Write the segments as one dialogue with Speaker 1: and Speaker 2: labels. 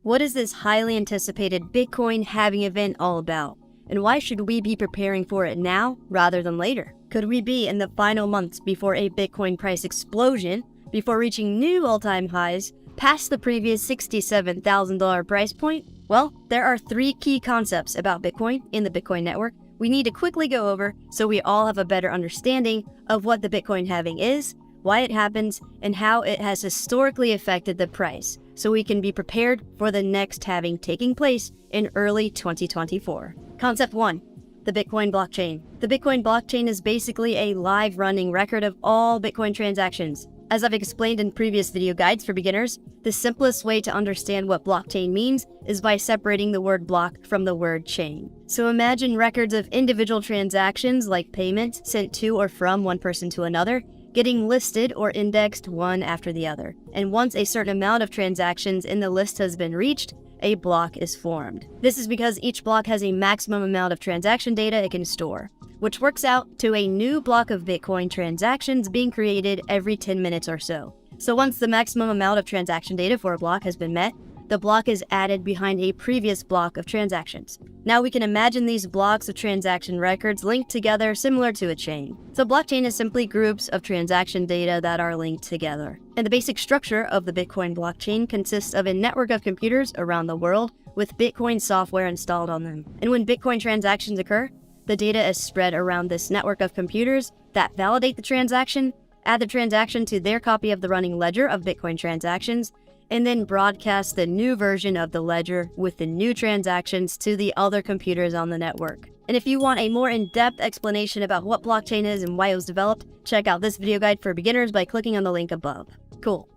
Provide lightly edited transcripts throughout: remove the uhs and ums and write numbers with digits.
Speaker 1: What is this highly anticipated Bitcoin halving event all about? And why should we be preparing for it now rather than later? Could we be in the final months before a Bitcoin price explosion, before reaching new all-time highs, past the previous $67,000 price point? Well, there are 3 key concepts about Bitcoin in the Bitcoin network we need to quickly go over so we all have a better understanding of what the Bitcoin halving is, why it happens, and how it has historically affected the price, so we can be prepared for the next halving taking place in early 2024. Concept 1. The Bitcoin blockchain. The Bitcoin blockchain is basically a live running record of all Bitcoin transactions. As I've explained in previous video guides for beginners, the simplest way to understand what blockchain means is by separating the word block from the word chain. So imagine records of individual transactions like payments sent to or from one person to another, getting listed or indexed one after the other. And once a certain amount of transactions in the list has been reached, a block is formed. This is because each block has a maximum amount of transaction data it can store, which works out to a new block of Bitcoin transactions being created every 10 minutes or so. So once the maximum amount of transaction data for a block has been met, the block is added behind a previous block of transactions. Now we can imagine these blocks of transaction records linked together similar to a chain. So blockchain is simply groups of transaction data that are linked together. And the basic structure of the Bitcoin blockchain consists of a network of computers around the world with Bitcoin software installed on them. And when Bitcoin transactions occur, the data is spread around this network of computers that validate the transaction, add the transaction to their copy of the running ledger of Bitcoin transactions, and then broadcast the new version of the ledger with the new transactions to the other computers on the network. And if you want a more in-depth explanation about what blockchain is and why it was developed, check out this video guide for beginners by clicking on the link above. Cool.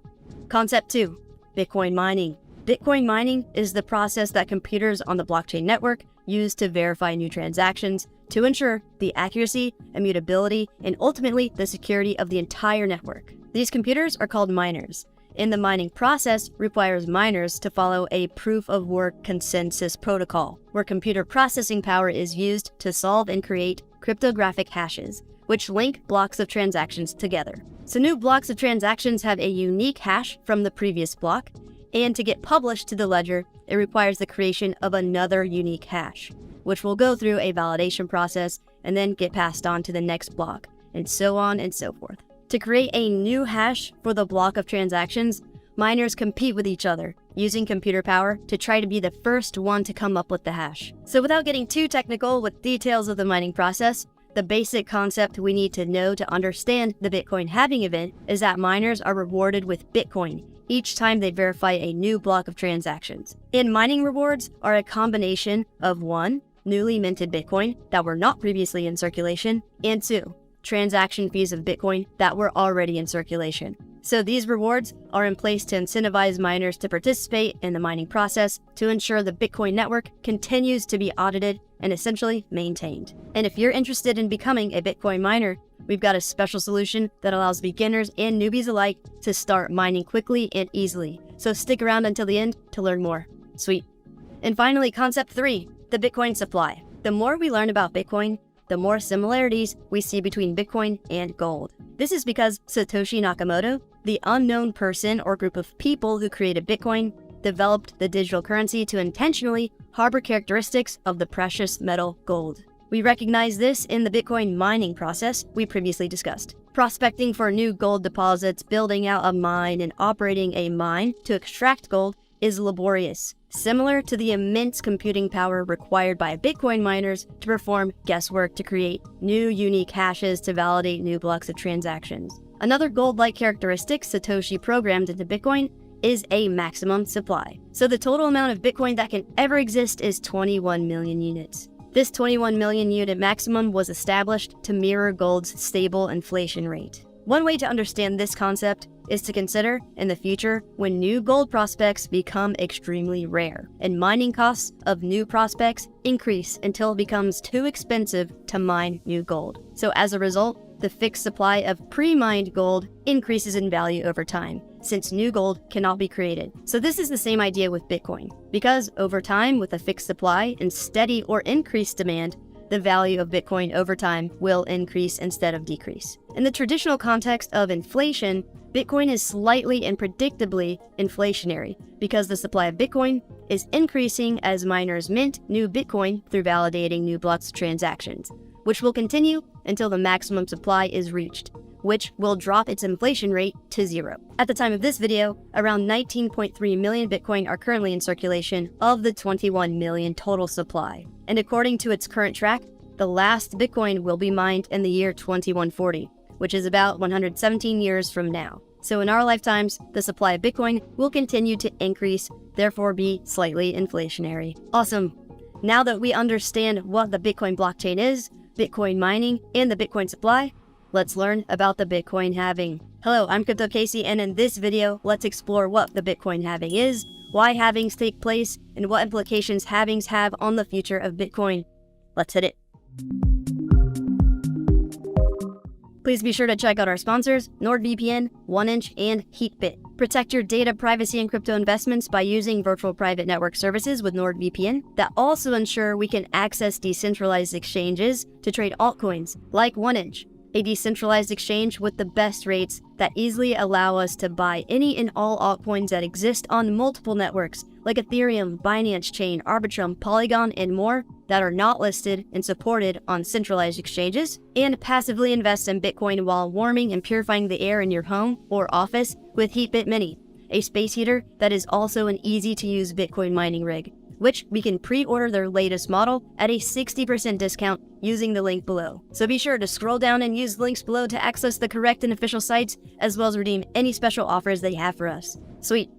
Speaker 1: Concept 2. Bitcoin mining. Bitcoin mining is the process that computers on the blockchain network use to verify new transactions to ensure the accuracy, immutability, and ultimately the security of the entire network. These computers are called miners. And the mining process requires miners to follow a proof-of-work consensus protocol, where computer processing power is used to solve and create cryptographic hashes, which link blocks of transactions together. So new blocks of transactions have a unique hash from the previous block, and to get published to the ledger, it requires the creation of another unique hash, which will go through a validation process and then get passed on to the next block, and so on and so forth. To create a new hash for the block of transactions, miners compete with each other, using computer power to try to be the first one to come up with the hash. So without getting too technical with details of the mining process, the basic concept we need to know to understand the Bitcoin halving event is that miners are rewarded with Bitcoin each time they verify a new block of transactions. And mining rewards are a combination of 1. Newly minted Bitcoin that were not previously in circulation, and 2. Transaction fees of Bitcoin that were already in circulation. So these rewards are in place to incentivize miners to participate in the mining process to ensure the Bitcoin network continues to be audited and essentially maintained. And if you're interested in becoming a Bitcoin miner, we've got a special solution that allows beginners and newbies alike to start mining quickly and easily. So stick around until the end to learn more. Sweet. And finally, concept 3, the Bitcoin supply. The more we learn about Bitcoin, the more similarities we see between Bitcoin and gold. This is because Satoshi Nakamoto, the unknown person or group of people who created Bitcoin, developed the digital currency to intentionally harbor characteristics of the precious metal gold. We recognize this in the Bitcoin mining process we previously discussed. Prospecting for new gold deposits, building out a mine, and operating a mine to extract gold is laborious, similar to the immense computing power required by Bitcoin miners to perform guesswork to create new unique hashes to validate new blocks of transactions. Another gold-like characteristic Satoshi programmed into Bitcoin is a maximum supply. So the total amount of Bitcoin that can ever exist is 21 million units. This 21 million unit maximum was established to mirror gold's stable inflation rate. One way to understand this concept is to consider in the future when new gold prospects become extremely rare and mining costs of new prospects increase until it becomes too expensive to mine new gold. So as a result, the fixed supply of pre-mined gold increases in value over time, since new gold cannot be created. So this is the same idea with Bitcoin, because over time with a fixed supply and steady or increased demand, the value of Bitcoin over time will increase instead of decrease. In the traditional context of inflation, Bitcoin is slightly and predictably inflationary because the supply of Bitcoin is increasing as miners mint new Bitcoin through validating new blocks transactions, which will continue until the maximum supply is reached, which will drop its inflation rate to 0. At the time of this video, around 19.3 million Bitcoin are currently in circulation of the 21 million total supply. And according to its current track, the last Bitcoin will be mined in the year 2140, which is about 117 years from now. So in our lifetimes, the supply of Bitcoin will continue to increase, therefore be slightly inflationary. Awesome. Now that we understand what the Bitcoin blockchain is, Bitcoin mining, and the Bitcoin supply, let's learn about the Bitcoin halving. Hello, I'm Crypto Casey, and in this video, let's explore what the Bitcoin halving is, why halvings take place, and what implications halvings have on the future of Bitcoin. Let's hit it. Please be sure to check out our sponsors, NordVPN, 1inch, and HeatBit. Protect your data privacy and crypto investments by using virtual private network services with NordVPN that also ensure we can access decentralized exchanges to trade altcoins, like 1inch, a decentralized exchange with the best rates that easily allow us to buy any and all altcoins that exist on multiple networks, like Ethereum, Binance Chain, Arbitrum, Polygon, and more that are not listed and supported on centralized exchanges, and passively invest in Bitcoin while warming and purifying the air in your home or office with HeatBit Mini, a space heater that is also an easy-to-use Bitcoin mining rig, which we can pre-order their latest model at a 60% discount using the link below. So be sure to scroll down and use links below to access the correct and official sites, as well as redeem any special offers they have for us. Sweet.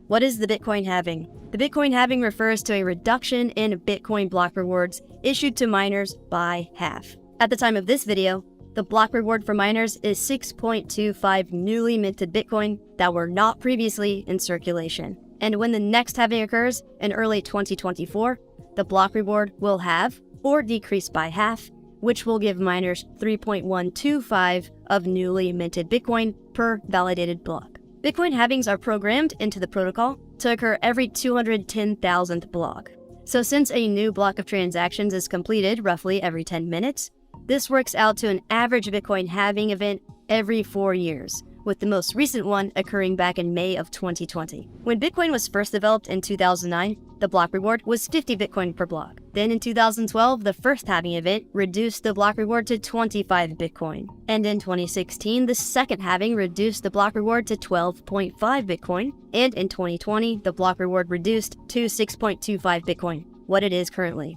Speaker 1: What is the Bitcoin halving? The Bitcoin halving refers to a reduction in Bitcoin block rewards issued to miners by half. At the time of this video, the block reward for miners is 6.25 newly minted Bitcoin that were not previously in circulation. And when the next halving occurs in early 2024, the block reward will halve or decrease by half, which will give miners 3.125 of newly minted Bitcoin per validated block. Bitcoin halvings are programmed into the protocol to occur every 210,000th block. So since a new block of transactions is completed roughly every 10 minutes, this works out to an average Bitcoin halving event every 4 years, with the most recent one occurring back in May of 2020. When Bitcoin was first developed in 2009, the block reward was 50 Bitcoin per block. Then in 2012, the first halving event reduced the block reward to 25 Bitcoin. And in 2016, the second halving reduced the block reward to 12.5 Bitcoin. And in 2020, the block reward reduced to 6.25 Bitcoin, what it is currently.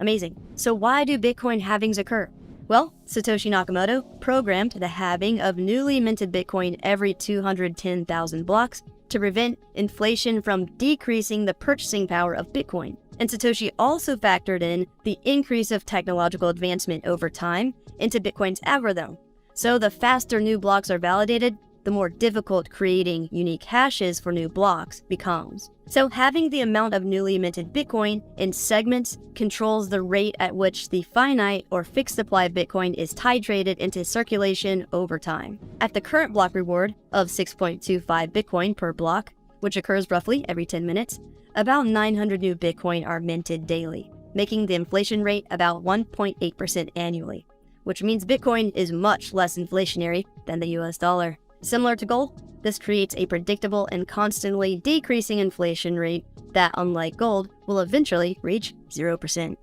Speaker 1: Amazing. So why do Bitcoin halvings occur? Well, Satoshi Nakamoto programmed the halving of newly minted Bitcoin every 210,000 blocks to prevent inflation from decreasing the purchasing power of Bitcoin. And Satoshi also factored in the increase of technological advancement over time into Bitcoin's algorithm. So the faster new blocks are validated, the more difficult creating unique hashes for new blocks becomes. So having the amount of newly minted Bitcoin in segments controls the rate at which the finite or fixed supply of Bitcoin is titrated into circulation over time. At the current block reward of 6.25 Bitcoin per block, which occurs roughly every 10 minutes, about 900 new Bitcoin are minted daily, making the inflation rate about 1.8% annually, which means Bitcoin is much less inflationary than the US dollar. Similar to gold, this creates a predictable and constantly decreasing inflation rate that, unlike gold, will eventually reach 0%.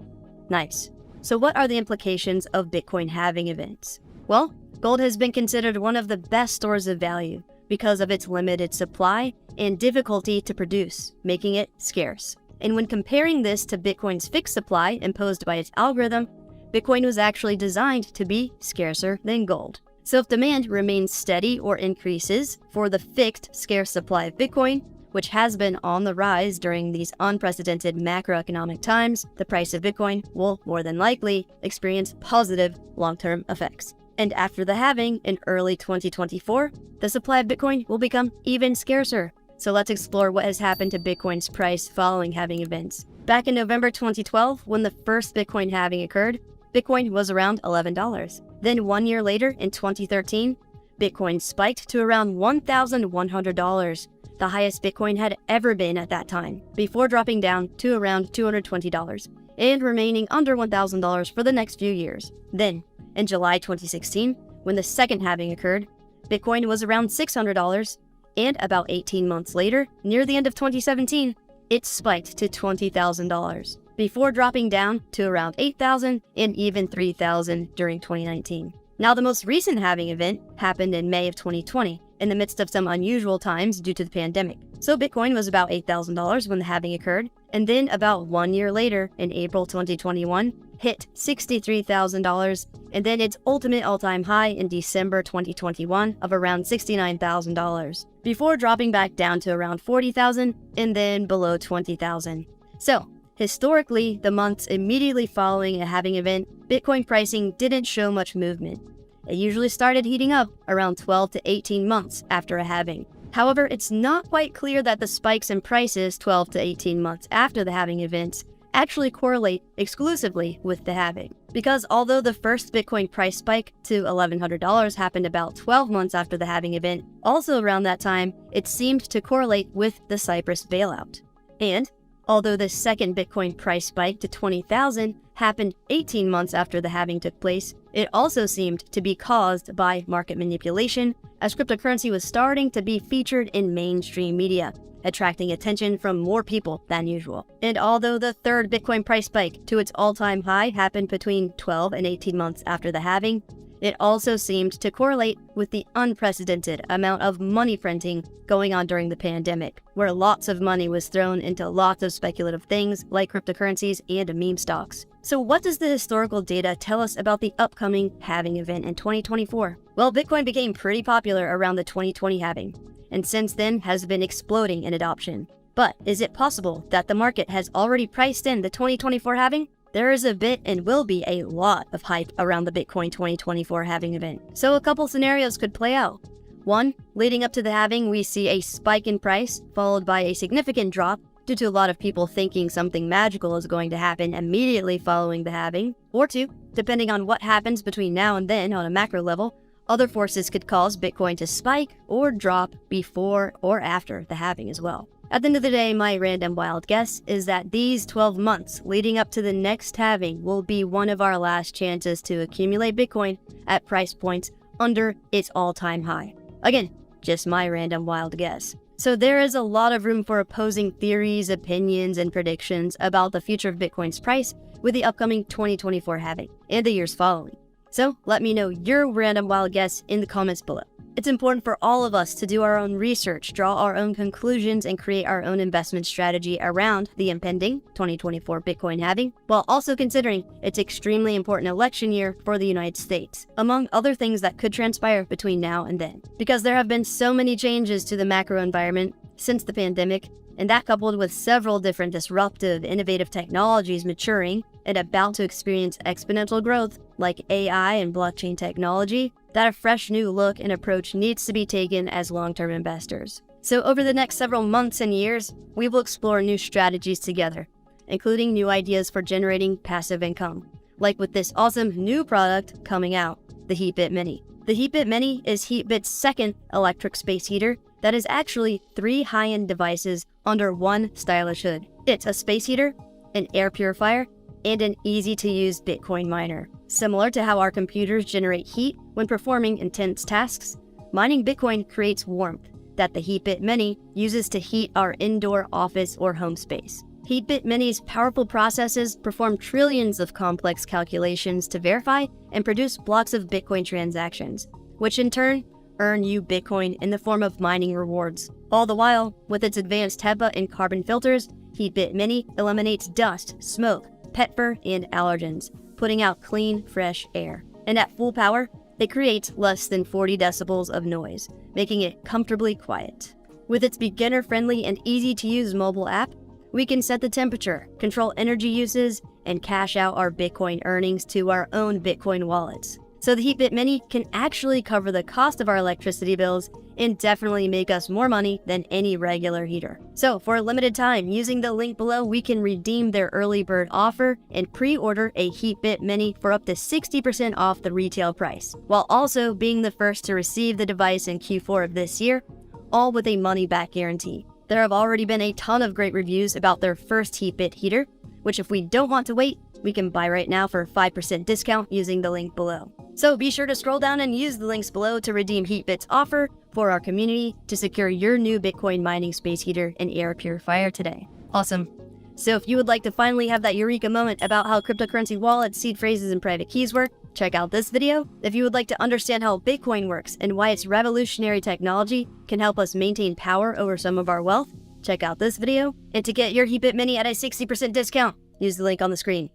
Speaker 1: Nice. So what are the implications of Bitcoin halving events? Well, gold has been considered one of the best stores of value because of its limited supply and difficulty to produce, making it scarce. And when comparing this to Bitcoin's fixed supply imposed by its algorithm, Bitcoin was actually designed to be scarcer than gold. So if demand remains steady or increases for the fixed scarce supply of Bitcoin, which has been on the rise during these unprecedented macroeconomic times, the price of Bitcoin will more than likely experience positive long-term effects. And after the halving in early 2024, the supply of Bitcoin will become even scarcer. So let's explore what has happened to Bitcoin's price following halving events. Back in November 2012, when the first Bitcoin halving occurred, Bitcoin was around $11. Then 1 year later, in 2013, Bitcoin spiked to around $1,100, the highest Bitcoin had ever been at that time, before dropping down to around $220 and remaining under $1,000 for the next few years. Then, in July 2016, when the second halving occurred, Bitcoin was around $600, and about 18 months later, near the end of 2017, it spiked to $20,000, before dropping down to around $8,000 and even $3,000 during 2019. Now, the most recent halving event happened in May of 2020, in the midst of some unusual times due to the pandemic. So Bitcoin was about $8,000 when the halving occurred, and then about 1 year later, in April 2021, hit $63,000, and then its ultimate all-time high in December 2021 of around $69,000, before dropping back down to around $40,000 and then below $20,000. So, historically, the months immediately following a halving event, Bitcoin pricing didn't show much movement. It usually started heating up around 12 to 18 months after a halving. However, it's not quite clear that the spikes in prices 12 to 18 months after the halving events actually correlate exclusively with the halving. Because although the first Bitcoin price spike to $1,100 happened about 12 months after the halving event, also around that time, it seemed to correlate with the Cyprus bailout. And although the second Bitcoin price spike to $20,000 happened 18 months after the halving took place, it also seemed to be caused by market manipulation, as cryptocurrency was starting to be featured in mainstream media, attracting attention from more people than usual. And although the third Bitcoin price spike to its all-time high happened between 12 and 18 months after the halving, it also seemed to correlate with the unprecedented amount of money printing going on during the pandemic, where lots of money was thrown into lots of speculative things like cryptocurrencies and meme stocks. So what does the historical data tell us about the upcoming halving event in 2024? Well, Bitcoin became pretty popular around the 2020 halving, and since then has been exploding in adoption. But is it possible that the market has already priced in the 2024 halving? There is a bit and will be a lot of hype around the Bitcoin 2024 halving event. So a couple scenarios could play out. One, leading up to the halving, we see a spike in price, followed by a significant drop due to a lot of people thinking something magical is going to happen immediately following the halving. Or two, depending on what happens between now and then on a macro level, other forces could cause Bitcoin to spike or drop before or after the halving as well. At the end of the day, my random wild guess is that these 12 months leading up to the next halving will be one of our last chances to accumulate Bitcoin at price points under its all-time high. Again, just my random wild guess. So there is a lot of room for opposing theories, opinions, and predictions about the future of Bitcoin's price with the upcoming 2024 halving and the years following. So let me know your random wild guess in the comments below. It's important for all of us to do our own research, draw our own conclusions, and create our own investment strategy around the impending 2024 Bitcoin halving, while also considering its extremely important election year for the United States, among other things that could transpire between now and then. Because there have been so many changes to the macro environment since the pandemic, and that coupled with several different disruptive, innovative technologies maturing and about to experience exponential growth like AI and blockchain technology, that a fresh new look and approach needs to be taken as long-term investors. So over the next several months and years, we will explore new strategies together, including new ideas for generating passive income, like with this awesome new product coming out, the HeatBit Mini. The HeatBit Mini is HeatBit's second electric space heater that is actually 3 high-end devices under one stylish hood. It's a space heater, an air purifier, and an easy-to-use Bitcoin miner. Similar to how our computers generate heat when performing intense tasks, mining Bitcoin creates warmth that the HeatBit Mini uses to heat our indoor office or home space. HeatBit Mini's powerful processes perform trillions of complex calculations to verify and produce blocks of Bitcoin transactions, which in turn earn you Bitcoin in the form of mining rewards. All the while, with its advanced HEPA and carbon filters, HeatBit Mini eliminates dust, smoke, pet fur, and allergens, putting out clean, fresh air. And at full power, it creates less than 40 decibels of noise, making it comfortably quiet. With its beginner-friendly and easy-to-use mobile app, we can set the temperature, control energy uses, and cash out our Bitcoin earnings to our own Bitcoin wallets. So the HeatBit Mini can actually cover the cost of our electricity bills and definitely make us more money than any regular heater. So for a limited time, using the link below, we can redeem their early bird offer and pre-order a HeatBit Mini for up to 60% off the retail price, while also being the first to receive the device in Q4 of this year, all with a money-back guarantee. There have already been a ton of great reviews about their first HeatBit heater, which if we don't want to wait, we can buy right now for a 5% discount using the link below. So be sure to scroll down and use the links below to redeem HeatBit's offer for our community to secure your new Bitcoin mining space heater and air purifier today. Awesome. So if you would like to finally have that eureka moment about how cryptocurrency wallets, seed phrases, and private keys work, check out this video. If you would like to understand how Bitcoin works and why its revolutionary technology can help us maintain power over some of our wealth, check out this video. And to get your HeatBit Mini at a 60% discount, use the link on the screen.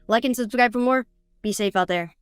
Speaker 1: Like and subscribe for more. Be safe out there.